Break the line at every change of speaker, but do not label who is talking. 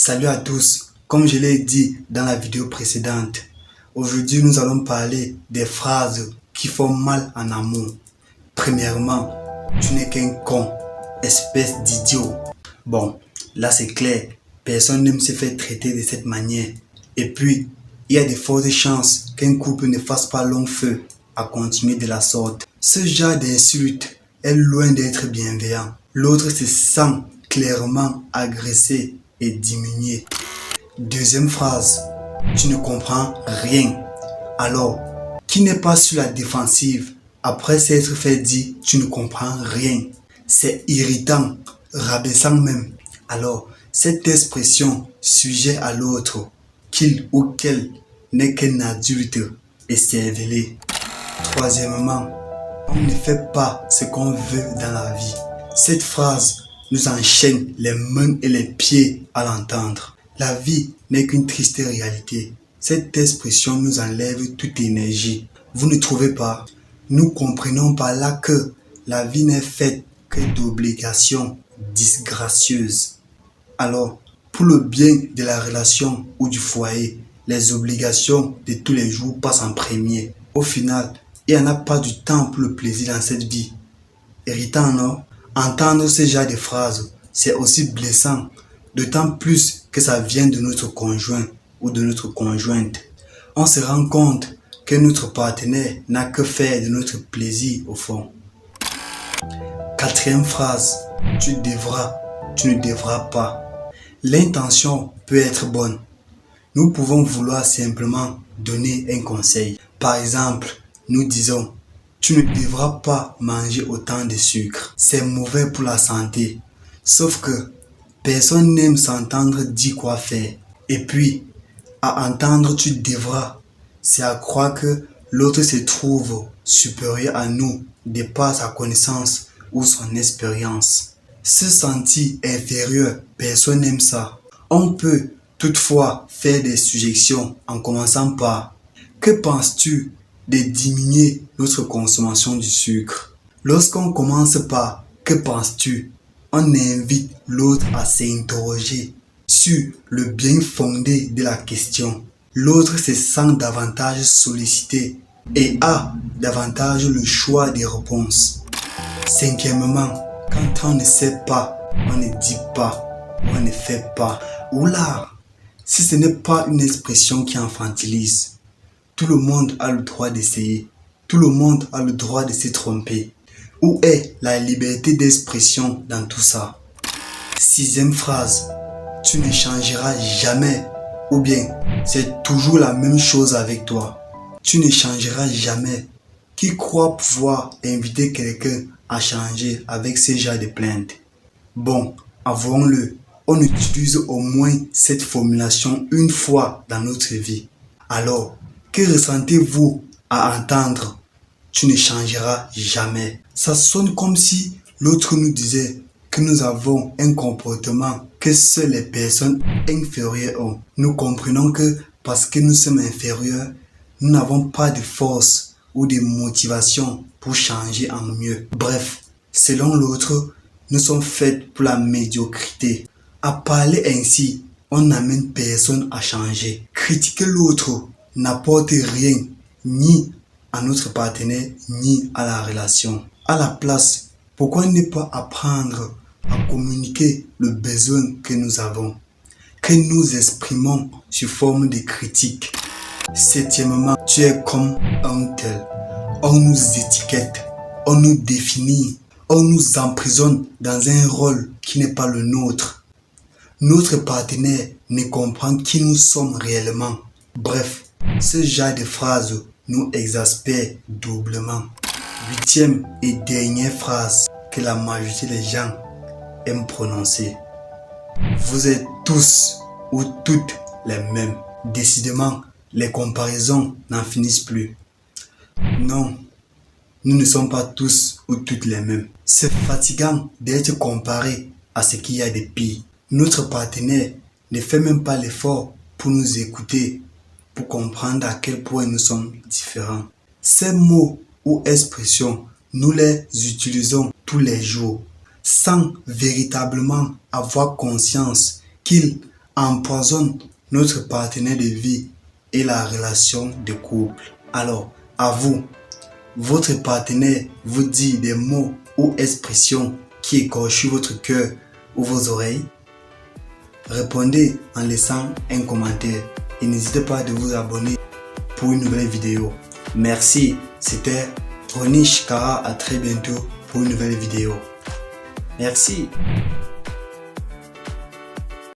Salut à tous, comme je l'ai dit dans la vidéo précédente, aujourd'hui nous allons parler des phrases qui font mal en amour. Premièrement, tu n'es qu'un con, espèce d'idiot. Bon, là c'est clair, personne n'aime se faire traiter de cette manière. Et puis, il y a de fortes chances qu'un couple ne fasse pas long feu à continuer de la sorte. Ce genre d'insulte est loin d'être bienveillant. L'autre se sent clairement agressé et diminué. Deuxième phrase, tu ne comprends rien. Alors, qui n'est pas sur la défensive après s'être fait dire tu ne comprends rien? C'est irritant, rabaissant même. Alors, cette expression sujet à l'autre, qu'il ou qu'elle n'est qu'un adulte et cervelé. Troisièmement, on ne fait pas ce qu'on veut dans la vie. Cette phrase nous enchaîne les mains et les pieds à l'entendre. La vie n'est qu'une triste réalité. Cette expression nous enlève toute énergie. Vous ne trouvez pas? Nous comprenons par là que la vie n'est faite que d'obligations disgracieuses. Alors, pour le bien de la relation ou du foyer, les obligations de tous les jours passent en premier. Au final, il n'y en a pas du temps pour le plaisir dans cette vie. Irritant, non? Entendre ce genre de phrases, c'est aussi blessant, d'autant plus que ça vient de notre conjoint ou de notre conjointe. On se rend compte que notre partenaire n'a que faire de notre plaisir au fond. Quatrième phrase, tu devras, tu ne devras pas. L'intention peut être bonne. Nous pouvons vouloir simplement donner un conseil. Par exemple, nous disons, tu ne devras pas manger autant de sucre. C'est mauvais pour la santé. Sauf que personne n'aime s'entendre dire quoi faire. Et puis, à entendre tu devras, c'est à croire que l'autre se trouve supérieur à nous de par sa connaissance ou son expérience. Se sentir inférieur, personne n'aime ça. On peut toutefois faire des suggestions en commençant par « Que penses-tu de diminuer notre consommation du sucre ?» Lorsqu'on commence par « Que penses-tu ?» on invite l'autre à s'interroger sur le bien fondé de la question. L'autre se sent davantage sollicité et a davantage le choix des réponses. Cinquièmement, quand on ne sait pas, on ne dit pas, on ne fait pas. Oula, si ce n'est pas une expression qui infantilise, tout le monde a le droit d'essayer, tout le monde a le droit de se tromper. Où est la liberté d'expression dans tout ça? Sixième phrase, tu ne changeras jamais, ou bien c'est toujours la même chose avec toi. Tu ne changeras jamais. Qui croit pouvoir inviter quelqu'un à changer avec ce genre de plainte? Bon, avouons-le, on utilise au moins cette formulation une fois dans notre vie. Alors, que ressentez-vous à entendre « tu ne changeras jamais » Ça sonne comme si l'autre nous disait que nous avons un comportement que seules les personnes inférieures ont. Nous comprenons que parce que nous sommes inférieurs, nous n'avons pas de force ou de motivation pour changer en mieux. Bref, selon l'autre, nous sommes faits pour la médiocrité. À parler ainsi, on n'amène personne à changer. Critiquer l'autre n'apporte rien, ni à notre partenaire, ni à la relation. À la place, pourquoi ne pas apprendre à communiquer le besoin que nous avons, que nous exprimons sous forme de critique? Septièmement, tu es comme un tel. On nous étiquette, on nous définit, on nous emprisonne dans un rôle qui n'est pas le nôtre. Notre partenaire ne comprend qui nous sommes réellement. Bref, ce genre de phrase nous exaspère doublement. Huitième et dernière phrase que la majorité des gens aiment prononcer. Vous êtes tous ou toutes les mêmes. Décidément, les comparaisons n'en finissent plus. Non, nous ne sommes pas tous ou toutes les mêmes. C'est fatigant d'être comparé à ce qu'il y a de pire. Notre partenaire ne fait même pas l'effort pour nous écouter, pour comprendre à quel point nous sommes différents. Ces mots ou expressions, nous les utilisons tous les jours, sans véritablement avoir conscience qu'ils empoisonne notre partenaire de vie et la relation de couple. Alors, à vous, votre partenaire vous dit des mots ou expressions qui écorchent votre cœur ou vos oreilles? Répondez en laissant un commentaire et n'hésitez pas à vous abonner pour une nouvelle vidéo. Merci, c'était Ronnie Chikara, à très bientôt pour une nouvelle vidéo. Merci.